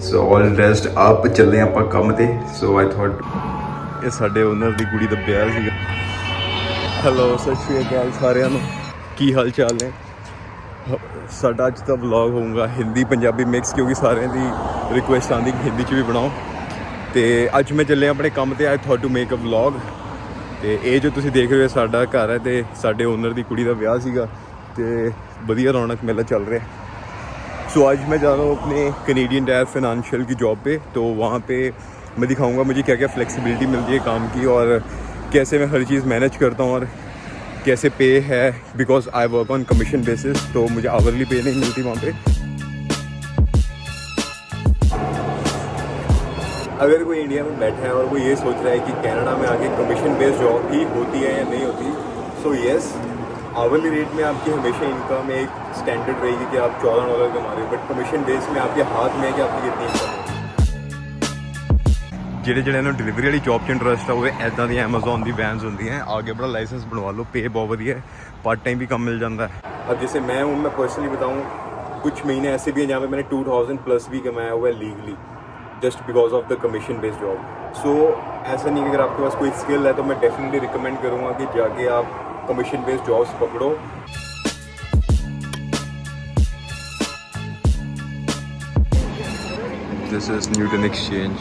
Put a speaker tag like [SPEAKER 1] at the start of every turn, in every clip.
[SPEAKER 1] ਸੋ ਆਲ rest ਆਪ ਚੱਲੇ ਆਪਾਂ ਕੰਮ ਤੇ। ਸੋ ਆਈ ਥੋਟ ਇਹ ਸਾਡੇ ਓਨਰ ਦੀ ਕੁੜੀ ਦਾ ਵਿਆਹ ਸੀਗਾ। ਹੈਲੋ, ਸਤਿ ਸ਼੍ਰੀ ਅਕਾਲ ਸਾਰਿਆਂ ਨੂੰ, ਕੀ ਹਾਲ ਚਾਲ ਨੇ। ਸਾਡਾ ਅੱਜ ਦਾ ਵਲੌਗ ਹੋਊਗਾ ਹਿੰਦੀ ਪੰਜਾਬੀ ਮਿਕਸ, ਕਿਉਂਕਿ ਸਾਰਿਆਂ ਦੀ ਰਿਕੁਐਸਟ ਆਉਂਦੀ ਕਿ ਹਿੰਦੀ 'ਚ ਵੀ ਬਣਾਓ। ਤੇ ਅੱਜ ਮੈਂ ਚੱਲਿਆ ਆਪਣੇ ਕੰਮ ਤੇ। I thought to make a vlog. ਤੇ ਇਹ ਜੋ ਤੁਸੀਂ ਦੇਖ ਰਹੇ ਹੋ ਸਾਡਾ ਘਰ ਹੈ, ਤੇ ਸਾਡੇ ਓਨਰ ਦੀ ਕੁੜੀ ਦਾ ਵਿਆਹ ਸੀਗਾ, ਤੇ ਵਧੀਆ रौनक मेला चल रहा है। सो आज मैं जा रहा हूँ अपने कैनेडियन टायर फाइनेंशियल की जॉब पे। तो वहाँ पे मैं दिखाऊंगा मुझे क्या क्या फ्लेक्सिबिलिटी मिलती है काम की, और कैसे मैं हर चीज़ मैनेज करता हूँ, और कैसे पे है, because I work on commission basis. तो मुझे आवरली पे नहीं मिलती वहाँ पे। अगर कोई इंडिया में बैठा है और वो ये सोच रहा है कि कनाडा में आके कमीशन बेस्ड जॉब ही होती है या नहीं होती, सो येस, आवरली रेट में आपकी हमेशा इनकम एक स्टैंडर्ड रहेगी कि आप $14 कमा रहे हो, बट कमीशन बेस में आपके हाथ में है कि आपकी कितनी इनकम है। ਜਿਹੜੇ ਨੂੰ ਡਿਲੀਵਰੀ ਵਾਲੀ ਜੌਬ 'ਚ ਇੰਟਰਸਟ ਹੋਵੇ, ਇੱਦਾਂ ਦੀਆਂ अमेज़ॉन ਦੀ ਵੈਨਸ ਹੁੰਦੀਆਂ, आगे बड़ा लाइसेंस बनवा लो, पे बहुत वधिया है, पार्ट टाइम भी कम मिल जाता है। अब जैसे मैं हूँ, मैं पर्सनली बताऊँ, कुछ महीने ऐसे भी हैं जहाँ पे मैंने 2000 प्लस भी कमाया हुआ है legally, just because of the commission based job. So ऐसा नहीं कि अगर आपके पास कोई स्किल है तो मैं डेफिनेटली रिकमेंड करूँगा कि जाके आप कमीशन बेस्ड जॉब्स पकड़ो। This is Newton exchange,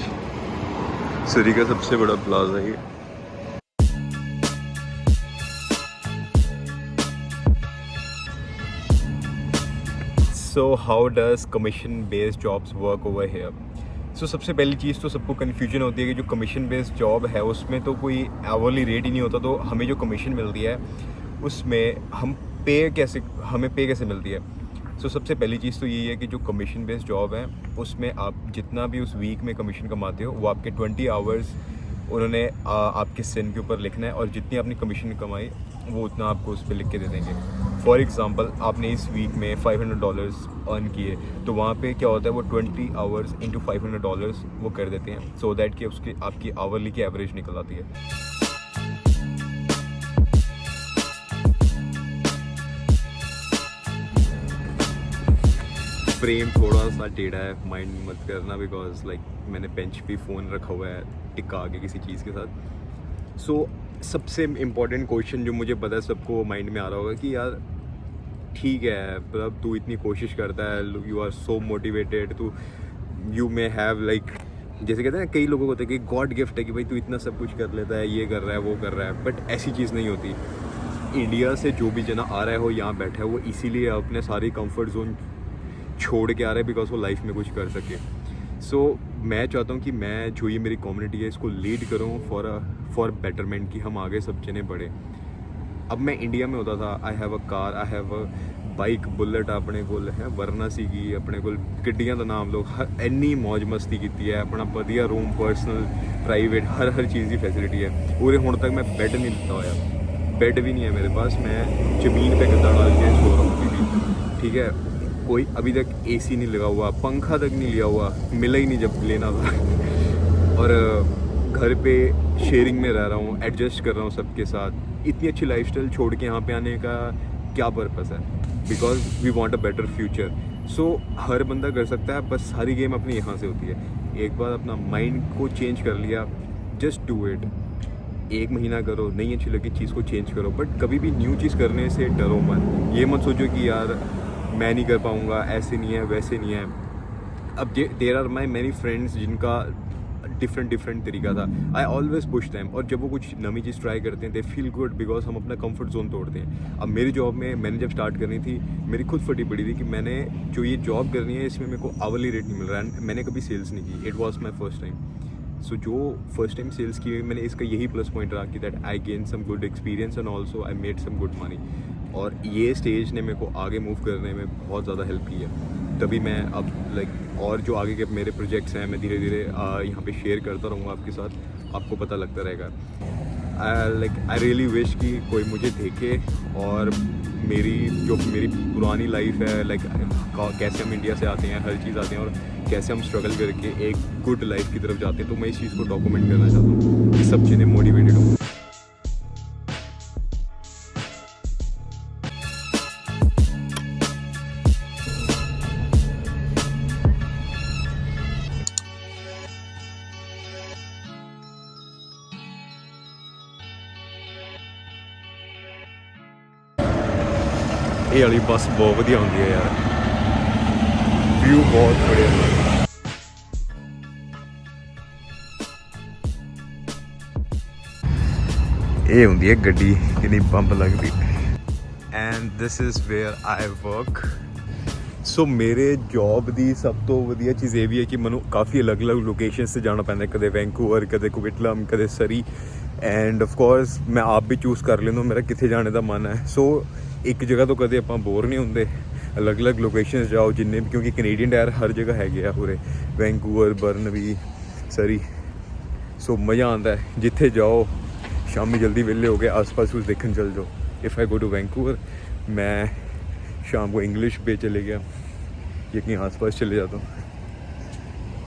[SPEAKER 1] city का सबसे बड़ा प्लाजा है। So how does commission based jobs work over here. So सबसे पहली चीज़ तो सबको कन्फ्यूजन होती है कि जो कमीशन बेस्ड जॉब है उसमें तो कोई आवरली रेट ही नहीं होता, तो हमें जो कमीशन मिलती है उसमें हमें पे कैसे मिलती है। सो सबसे पहली चीज़ तो यही है कि जो कमीशन बेस्ड जॉब है उसमें आप जितना भी उस वीक में कमीशन कमाते हो, वो आपके 20 आवर्स उन्होंने आपके सिन के ऊपर लिखना है, और जितनी आपने कमीशन कमाई वो उतना आपको उस पर लिख के दे देंगे। फॉर एग्ज़ाम्पल, आपने इस वीक में $500 अर्न किए, तो वहाँ पे क्या होता है, वो 20 आवर्स इंटू $500 वो कर देते हैं, सो दैट कि उसकी आपकी आवरली की एवरेज निकल आती है। फ्रेम थोड़ा सा टेढ़ा है, माइंड मत करना, बिकॉज लाइक मैंने बेंच पे फ़ोन रखा हुआ है टिक्का आगे किसी चीज़ के साथ। सो सबसे इम्पॉर्टेंट क्वेश्चन जो मुझे पता है सबको माइंड में आ रहा होगा कि यार ठीक है, मतलब तू इतनी कोशिश करता है, यू आर सो मोटिवेटेड, तू यू मे हैव लाइक, जैसे कहते हैं ना, कई लोगों को होता है कि गॉड गिफ्ट है कि भाई तू इतना सब कुछ कर लेता है, ये कर रहा है, वो कर रहा है, बट ऐसी चीज़ नहीं होती। इंडिया से जो भी जना आ रहा है, वो यहाँ बैठा है, वो इसीलिए अपने सारी कंफर्ट जोन छोड़ के आ रहा है, बिकॉज वो लाइफ में कुछ कर सके। सो मैं चाहता हूँ कि मैं जो ये मेरी कम्युनिटी है इसको लीड करूँ फॉर बेटरमेंट, कि हम आगे सब जने बढ़े। अब मैं इंडिया में होता था, I have a car, I have a bike, bullet अपने कोल है, वरना सीगी अपने कोल गड्डियां का नाम लो, इन्नी मौज मस्ती की है, अपना वधिया रूम, पर्सनल प्राइवेट हर चीज़ की फैसिलिटी है। पूरे हुण तक मैं बेड नहीं लिता होया, बेड भी नहीं है मेरे पास, मैं ज़मीन पे गद्दा डाल के सो रहा हूँ, ठीक है। कोई अभी तक एसी नहीं लगा हुआ, पंखा तक नहीं लिया हुआ, मिला ही नहीं जब लेना था। और घर पे शेयरिंग में रह रहा हूँ, एडजस्ट कर रहा हूँ सबके साथ। इतनी अच्छी लाइफस्टाइल छोड़ के यहाँ पे आने का क्या पर्पस है, because we want a better future. So हर बंदा कर सकता है, बस सारी गेम अपनी यहाँ से होती है। एक बार अपना माइंड को चेंज कर लिया, जस्ट डू इट। 1 महीना करो, नहीं अच्छी लगी चीज़ को चेंज करो, बट कभी भी न्यू चीज़ करने से डरो मत। ये मत सोचो कि यार मैं नहीं कर पाऊँगा, ऐसे नहीं है, वैसे नहीं है। अब there are my many friends जिनका डिफरेंट तरीका था। आई ऑलवेज पुश दैम, और जब वो कुछ नई चीज़ ट्राई करते हैं, दे फील गुड, बिकॉज हम अपना कंफर्ट जोन तोड़ते हैं। अब मेरी जॉब में मैंने जब स्टार्ट करनी थी, मेरी खुद फटी पड़ी थी कि मैंने जो ये जॉब करनी है इसमें मेरे को आवरली रेट नहीं मिल रहा है। मैंने कभी सेल्स नहीं की, it was my first time. So जो फर्स्ट टाइम सेल्स की मैंने, इसका यही प्लस पॉइंट रहा कि that I gain some good experience and also I made some good money. और ये स्टेज ने मेरे को आगे मूव करने में बहुत ज़्यादा हेल्प की है। तभी मैं अब लाइक और जो आगे के मेरे प्रोजेक्ट्स हैं मैं धीरे धीरे यहाँ पे शेयर करता रहूँगा आपके साथ, आपको पता लगता रहेगा। आई रियली विश कि कोई मुझे देखे और मेरी पुरानी लाइफ है, लाइक कैसे हम इंडिया से आते हैं, हर चीज़ आते हैं, और कैसे हम स्ट्रगल करके एक गुड लाइफ की तरफ जाते हैं। तो मैं इस चीज़ को डॉक्यूमेंट करना चाहता हूँ कि सब चीज़ें मोटिवेटेड हों। ये वाली बस बहुत वधिया होंदी है यार, व्यू बहुत बढ़िया। ये होंदी है गड्डी जिन्नी बंब लगती। And this is where I work. So मेरे जॉब की सब तो वधिया चीज़ ये भी है कि मैं काफ़ी अलग अलग लोकेशन से जाना पैंदा, कदे वैंकूवर, कदे कोविटलम, कदे सरी। एंड ऑफ कोर्स मैं आप भी चूज़ कर लेना मेरा कितने जाने का मन है। सो एक जगह तो कदे आप बोर नहीं होंगे, अलग अलग लोकेशन जाओ जिन्ने भी, क्योंकि कनेडियन टायर हर जगह है पूरे वैंकूवर, बर्नबी, सरी। सो मज़ा आता है जिथे जाओ, शामी जल्दी वेले हो गए आस पास कुछ देखने चल जाओ। If I go to Vancouver, मैं शाम को इंग्लिश पे चले गया या कहीं आस पास चले जाता हूँ।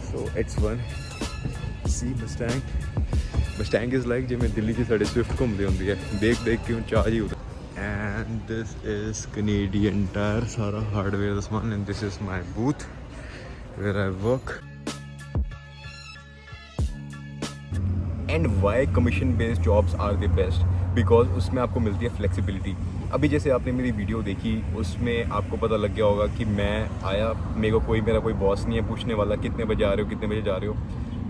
[SPEAKER 1] So it's one C Mustang is like जिमें दिल्ली की साढ़े स्विफ्ट घूमती होंगी है, देख देख के चाह ही होता। And this is Canadian Tire, सारा हार्डवेयर का सामान। And this is my booth where I work. And why commission based jobs are the best, because उसमें आपको मिलती है फ्लेक्सिबिलिटी। अभी जैसे आपने मेरी वीडियो देखी, उसमें आपको पता लग गया होगा कि मैं आया, मेरा कोई बॉस नहीं है पूछने वाला कितने बजे आ रहे हो, कितने बजे जा रहे हो।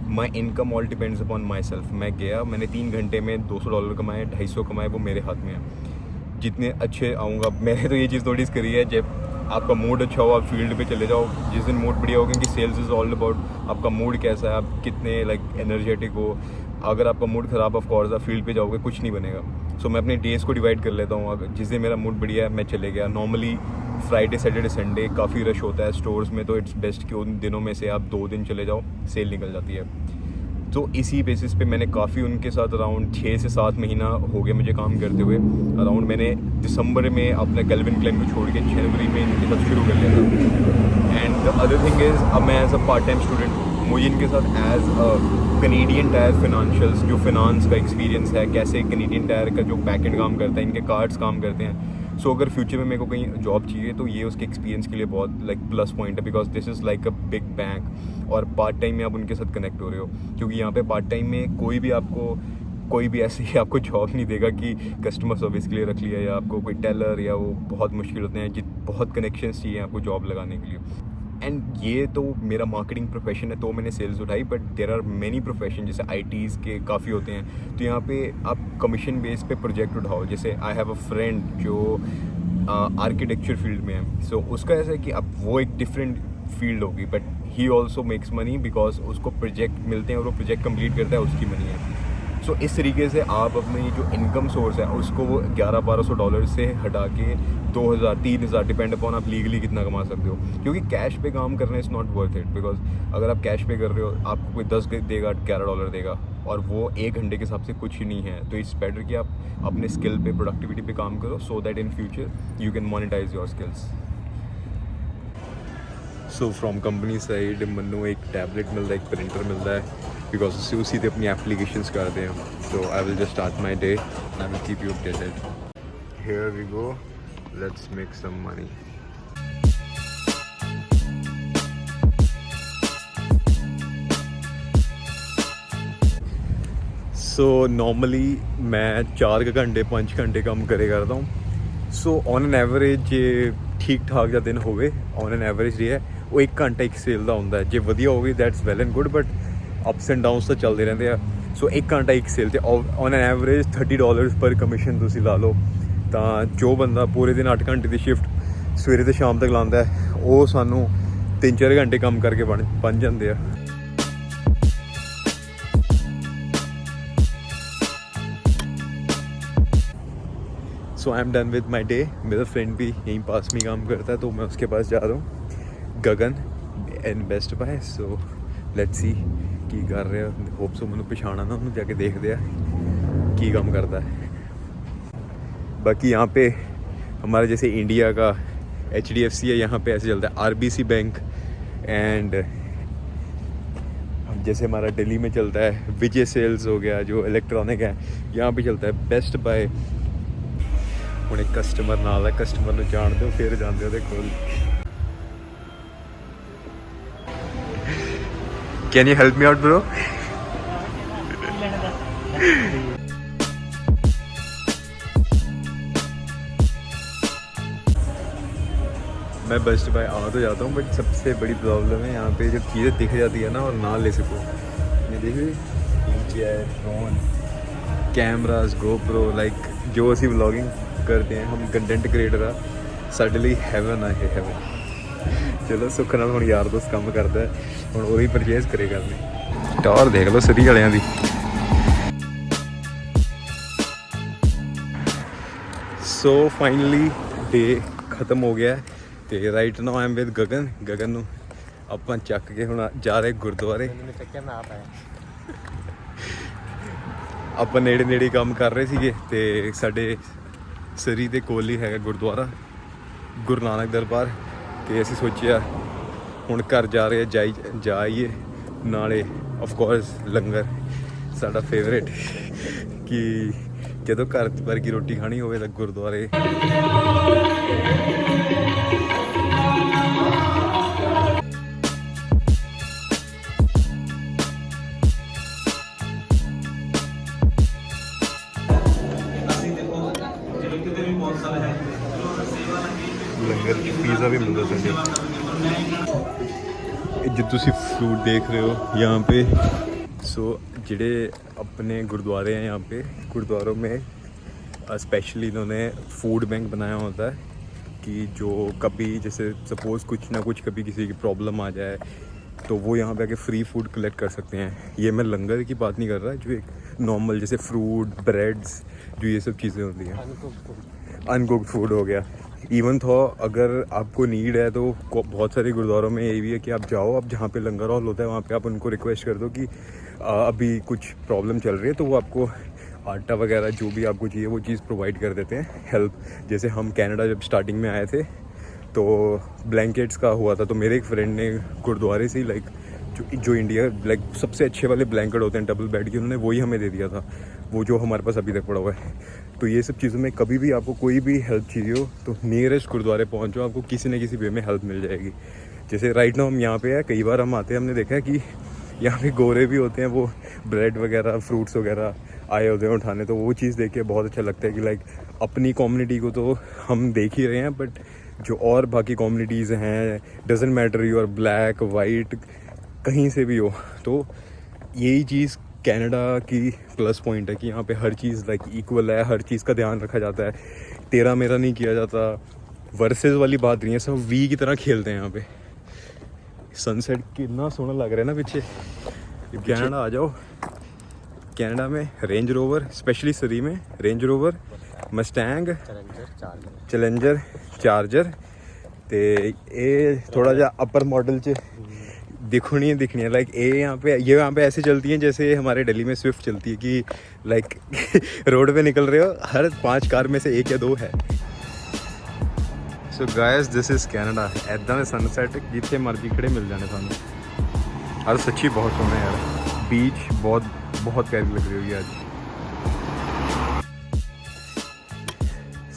[SPEAKER 1] My income all depends upon my self. मैं गया, मैंने 3 घंटे में $200 कमाए, 250 कमाए, वो मेरे हाथ में है। जितने अच्छे आऊँगा, मैंने तो ये चीज़ नोटिस करी है, जब आपका मूड अच्छा हो आप फील्ड पे चले जाओ। जिस दिन मूड बढ़िया हो, क्योंकि सेल्स इज़ ऑल अबाउट आपका मूड कैसा है, आप कितने एनर्जेटिक हो। अगर आपका मूड ख़राब, ऑफ कोर्स आप फील्ड पे जाओगे कुछ नहीं बनेगा। सो मैं अपने डेज़ को डिवाइड कर लेता हूँ। अगर जिस दिन मेरा मूड बढ़िया है मैं चले गया। नॉर्मली फ्राइडे, सैटरडे, संडे काफ़ी रश होता है स्टोर्स में, तो इट्स बेस्ट कि उन दिनों में से आप 2 दिन चले जाओ, सेल निकल जाती है। तो इसी बेसिस पे मैंने काफ़ी उनके साथ अराउंड 6 से 7 महीना हो गया मुझे काम करते हुए। अराउंड मैंने दिसंबर में अपने कैल्विन क्लेन को छोड़ के जनवरी में इनके साथ शुरू कर लिया था। And the other thing is, अब मैं as a part time student मुझे इनके साथ as a Canadian Tire financials, जो फिनांस का एक्सपीरियंस है, कैसे कनेडियन टायर का जो बैकएंड काम करता है, इनके कार्ड्स काम करते हैं। सो अगर फ्यूचर में मेरे को कहीं जॉब चाहिए तो ये उसके एक्सपीरियंस के लिए बहुत प्लस पॉइंट है, because this is like a big bank. और पार्ट टाइम में आप उनके साथ कनेक्ट हो रहे हो, क्योंकि यहाँ पे पार्ट टाइम में कोई भी ऐसे ही आपको जॉब नहीं देगा कि कस्टमर सर्विस के लिए रख लिया, या आपको कोई टेलर, या वो बहुत मुश्किल होते हैं, बहुत कनेक्शंस चाहिए आपको जॉब लगाने के लिए। एंड ये तो मेरा मार्केटिंग प्रोफेशन है, तो मैंने सेल्स उठाई। But there are many profession, जैसे ITs के काफ़ी होते हैं, तो यहाँ पे आप कमीशन बेस पे प्रोजेक्ट उठाओ। जैसे आई हैव अ फ्रेंड जो आर्किटेक्चर फील्ड में है। सो उसका ऐसा है कि अब वो एक डिफरेंट फील्ड होगी, but he also makes money, because उसको प्रोजेक्ट मिलते हैं और वो प्रोजेक्ट कंप्लीट करता है, उसकी मनी है। सो इस तरीके से आप अपनी जो इनकम सोर्स है उसको वो $1100-1200 से हटा के 2000-3000 डिपेंड अपॉन आप लीगली कितना कमा सकते हो। क्योंकि कैश पे काम करना is not worth it, because अगर आप कैश पे कर रहे हो, आपको कोई 10 देगा, $11 देगा, और वो 1 घंटे के हिसाब से कुछ ही नहीं है। तो इट्स बेटर कि आप अपने स्किल पे, प्रोडक्टिविटी पे काम करो, so that in future you can monetise your skills. So from company side मैनू एक टैबलेट मिलता है, एक प्रिंटर मिलता है, बिकॉज उससे उसी से अपनी एप्लीकेशंस करते हैं। So I will just start my day, I will keep you updated. Here we go, let's make some money. So normally मैं 4 घंटे 5 घंटे काम करे करता हूँ। सो ऑन एन एवरेज जे ठीक ठाक जा दिन होवे, ऑन एन एवरेज ये है वो 1 घंटा एक सेल का होंगे। जे वधिया होगी that's well and good, but ups and downs तो चलते रहते हैं। सो 1 घंटा एक सेल, ऑन एन एवरेज $30 पर कमीशन तुम ला लो। तो जो बंदा पूरे दिन 8 घंटे की शिफ्ट सवेरे तो शाम तक लाता है, वो सानू 3-4 घंटे काम करके बन जाते हैं। So I am done with my day. मेरा फ्रेंड भी यहीं पास में काम करता है, तो मैं उसके पास जा रहा हूँ, Gagan and best buy. So let's see की कर रहे हो, होप सो मैंने पछाना ना, उन्होंने जाके देखते हैं की काम करता है। बाकी यहाँ पे हमारे जैसे इंडिया का HDFC है, यहाँ पे ऐसे चलता है RBC बैंक। एंड जैसे हमारा दिल्ली में चलता है विजय सेल्स हो गया, जो इलेक्ट्रॉनिक है, यहाँ पे चलता है बेस्ट बाय। हूँ एक कस्टमर नाल है, कस्टमर को जान दो फिर जाते हो कोल। Can you help me out bro? मैं बेस्ट बाय आ तो जाता हूँ, बट सबसे बड़ी प्रॉब्लम है यहाँ पे जब चीज़ें दिख जाती है ना और ना ले सको। मैं देखिए ड्रोन कैमराज गोप्रो लाइक जो असी व्लॉगिंग करते हैं हम कंटेंट क्रिएटर आ ਸਾਡੇ ਲਈ ਹੈਵਨ ਆ ਇਹ ਹੈਵਨ। ਚਲੋ ਸੁੱਖ ਨਾਲ ਹੁਣ ਯਾਰ ਦੋਸਤ ਕੰਮ ਕਰਦਾ ਹੁਣ ਉਹੀ ਪਰਚੇਜ਼ ਕਰੇ ਕਰਨੇ। ਟੌਰ ਦੇਖ ਲਓ ਸਿਟੀ ਵਾਲਿਆਂ ਦੀ। ਸੋ ਫਾਈਨਲੀ ਡੇ ਖਤਮ ਹੋ ਗਿਆ ਤੇ right now I am with Gagan ਨੂੰ ਆਪਾਂ ਚੱਕ ਕੇ ਹੁਣ ਜਾ ਰਹੇ ਗੁਰਦੁਆਰੇ। ਆਪਾਂ ਨੇੜੇ ਨੇੜੇ ਕੰਮ ਕਰ ਰਹੇ ਸੀਗੇ ਤੇ ਸਾਡੇ ਸਰੀ ਦੇ ਕੋਲ ਹੀ ਹੈਗਾ ਗੁਰਦੁਆਰਾ ਗੁਰੂ ਨਾਨਕ ਦਰਬਾਰ ਤੇ ਅਸੀਂ ਸੋਚਿਆ ਹੁਣ ਘਰ ਜਾ ਰਹੇ ਜਾਈਏ ਨਾਲੇ ਆਫ ਕੋਰਸ ਲੰਗਰ ਸਾਡਾ ਫੇਵਰੇਟ ਕਿ ਜਦੋਂ ਘਰ ਵਰਗੀ ਰੋਟੀ ਖਾਣੀ ਹੋਵੇ ਤਾਂ ਗੁਰਦੁਆਰੇ। लंगर पिज़्ज़ा भी मिलता संडे। जो तुसी फ्रूट देख रहे हो यहाँ पे सो जिड़े अपने गुरुद्वारे हैं यहाँ पे गुरुद्वारों में स्पेशली इन्होंने फूड बैंक बनाया होता है कि जो कभी जैसे सपोज़ कुछ ना कुछ कभी किसी की प्रॉब्लम आ जाए तो वो यहाँ पे आके फ्री फूड कलेक्ट कर सकते हैं। ये मैं लंगर की बात नहीं कर रहा, जो एक नॉर्मल जैसे फ्रूट ब्रेड्स जो ये सब चीज़ें होती हैं अनकुक्ड फूड हो गया। इवन तो अगर आपको नीड है तो बहुत सारे गुरुद्वारों में ये भी है कि आप जाओ, आप जहाँ पे लंगर हॉल होता है वहाँ पे आप उनको रिक्वेस्ट कर दो कि अभी कुछ प्रॉब्लम चल रही है तो वो आपको आटा वगैरह जो भी आपको चाहिए वो चीज़ प्रोवाइड कर देते हैं हेल्प। जैसे हम कनाडा जब स्टार्टिंग में आए थे तो ब्लैंकेट्स का हुआ था तो मेरे एक फ्रेंड ने गुरुद्वारे से ही लाइक जो इंडिया लाइक सबसे अच्छे वाले ब्लैंकेट होते हैं डबल बेड के उन्होंने वही हमें दे दिया था, वो जो हमारे पास अभी तक पड़ा हुआ है। तो ये सब चीज़ों में कभी भी आपको कोई भी हेल्प चाहिए हो तो नियरेस्ट गुरुद्वारे पहुंचो, आपको किसी न किसी वे में हेल्प मिल जाएगी। जैसे राइट नाउ हम यहाँ पे है, कई बार हम आते हैं हमने देखा है कि यहाँ पे गोरे भी होते हैं वो ब्रेड वगैरह फ्रूट्स वगैरह आए होते हैं उठाने, तो वो चीज़ देख के बहुत अच्छा लगता है कि लाइक अपनी कम्युनिटी को तो हम देख ही रहे हैं बट जो और बाकी कम्युनिटीज़ हैं doesn't matter you are black white कहीं से भी हो, तो यही चीज़ कनाडा की प्लस पॉइंट है कि यहाँ पे हर चीज़ लाइक इक्वल है, हर चीज़ का ध्यान रखा जाता है, तेरा मेरा नहीं किया जाता, वर्सेस वाली बात नहीं है, सब वी की तरह खेलते हैं यहाँ पे। सनसेट कितना सोना लग रहा है ना पीछे। कनाडा आ जाओ, कनाडा में रेंज रोवर स्पेशली सरी में range rover Mustang challenger charger तो ये थोड़ा जा अपर मॉडल च दिखनी है लाइक ये यहाँ पे ऐसे चलती हैं जैसे हमारे दिल्ली में स्विफ्ट चलती है कि लाइक रोड पे निकल रहे हो हर 5 कार में से 1 या 2 है। So guys this is Canada. ऐदा में सनसैट जिथे मर्जी खड़े मिल जाने सानू। और सच्ची बहुत सोहना यार, बीच बहुत प्यारी लग रही होगी आज।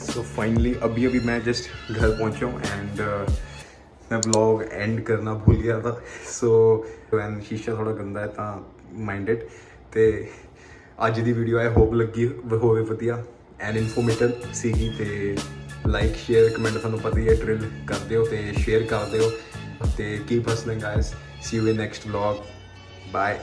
[SPEAKER 1] सो फाइनली अभी मैं जस्ट घर पहुँचा हूँ एंड मैं ब्लॉग एंड करना भूल गया था। सो वैन शीशा थोड़ा गंदा है तो माइंडेड तो अज की वीडियो आई होप लगी होवे वधिया एंड इन्फॉर्मेटिव सीगी तो लाइक शेयर कमेंट थानू पता ही है ड्रिल कर दिओ तो शेयर कर दिओ तो keep hustling guys. See you in next vlog bye.